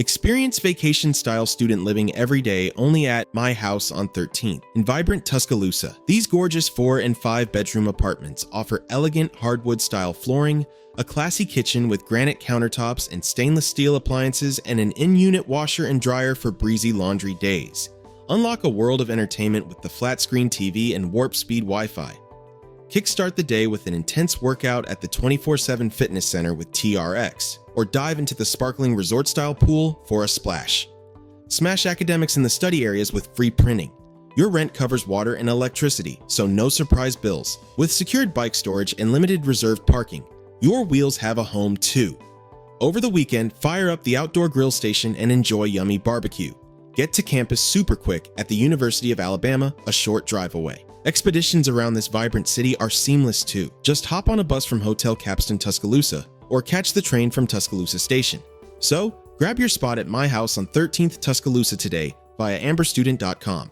Experience vacation-style student living every day only at My House on 13th in vibrant Tuscaloosa. These gorgeous 4- and 5-bedroom apartments offer elegant hardwood-style flooring, a classy kitchen with granite countertops and stainless steel appliances, and an in-unit washer and dryer for breezy laundry days. Unlock a world of entertainment with the flat-screen TV and warp-speed Wi-Fi. Kickstart the day with an intense workout at the 24/7 fitness center with TRX, or dive into the sparkling resort-style pool for a splash. Smash academics in the study areas with free printing. Your rent covers water and electricity, so no surprise bills. With secured bike storage and limited reserved parking, your wheels have a home too. Over the weekend, fire up the outdoor grill station and enjoy yummy barbecue. Get to campus super quick at the University of Alabama, a short drive away. Expeditions around this vibrant city are seamless too. Just hop on a bus from Hotel Capstan Tuscaloosa or catch the train from Tuscaloosa Station. So, grab your spot at My House on 13th Tuscaloosa today via amberstudent.com.